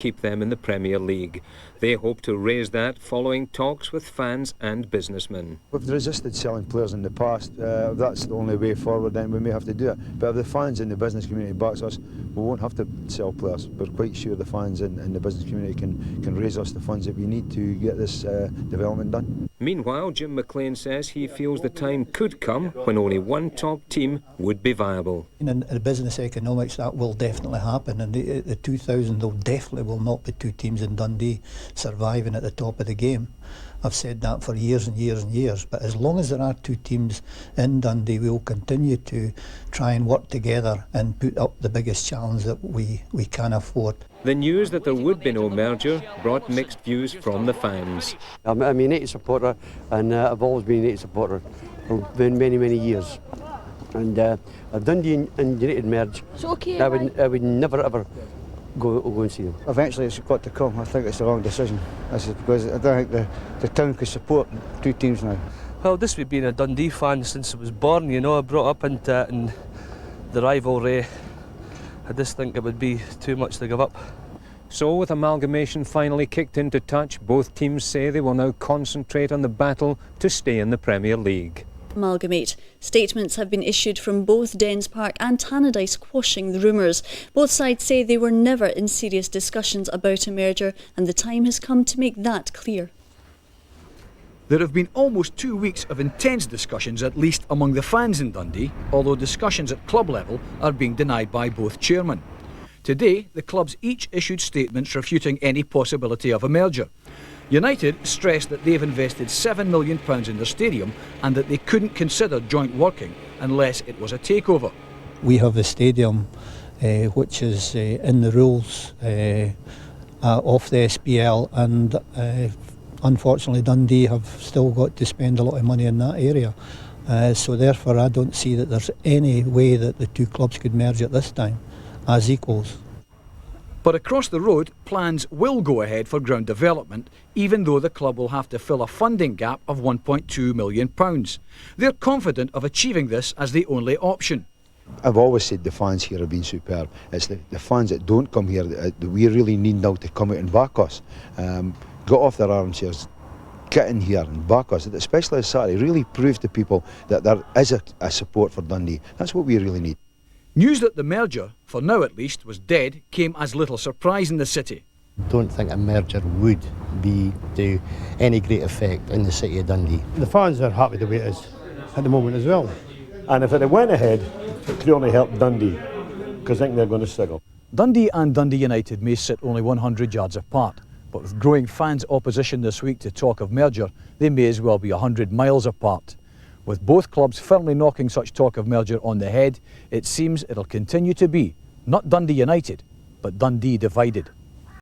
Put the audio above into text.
keep them in the Premier League. They hope to raise that following talks with fans and businessmen. We've resisted selling players in the past. If that's the only way forward, then we may have to do it. But if the fans in the business community backs us, we won't have to sell players. We're quite sure the fans in the business community can raise us the funds that we need to get this development done. Meanwhile, Jim Mclean says he feels the time could come when only one top team would be viable. In the business economics, that will definitely happen, and the 2000 there definitely will not be two teams in Dundee surviving at the top of the game. I've said that for years and years and years, but as long as there are two teams in Dundee, we will continue to try and work together and put up the biggest challenge that we can afford. The news that there would be no merger brought mixed views from the fans. I'm a United supporter, and I've always been a United supporter for many, many years. And if Dundee and United merge, I would never ever go and see them. Eventually it's got to come. I think it's a wrong decision. Because I don't think the town could support two teams now. Well, this we've been a Dundee fan since I was born, you know. I brought up in the rivalry. I just think it would be too much to give up. So, with amalgamation finally kicked into touch, both teams say they will now concentrate on the battle to stay in the Premier League. Amalgamate. Statements have been issued from both Dens Park and Tannadice quashing the rumours. Both sides say they were never in serious discussions about a merger, and the time has come to make that clear. There have been almost 2 weeks of intense discussions, at least among the fans in Dundee, although discussions at club level are being denied by both chairmen. Today, the clubs each issued statements refuting any possibility of a merger. United stressed that they've invested £7 million in their stadium and that they couldn't consider joint working unless it was a takeover. We have a stadium which is in the rules of the SPL, and unfortunately Dundee have still got to spend a lot of money in that area. So therefore I don't see that there's any way that the two clubs could merge at this time as equals. But across the road, plans will go ahead for ground development, even though the club will have to fill a funding gap of £1.2 million. They're confident of achieving this as the only option. I've always said the fans here have been superb. It's the fans that don't come here that we really need now to come out and back us. Get off their armchairs, get in here and back us, especially this Saturday. Really prove to people that there is a support for Dundee. That's what we really need. News that the merger, for now at least, was dead came as little surprise in the city. I don't think a merger would be to any great effect in the city of Dundee. The fans are happy the way it is at the moment as well. And if it went ahead, it could only help Dundee, because I think they're going to struggle. Dundee and Dundee United may sit only 100 yards apart, but with growing fans' opposition this week to talk of merger, they may as well be 100 miles apart. With both clubs firmly knocking such talk of merger on the head, it seems it'll continue to be not Dundee United, but Dundee divided.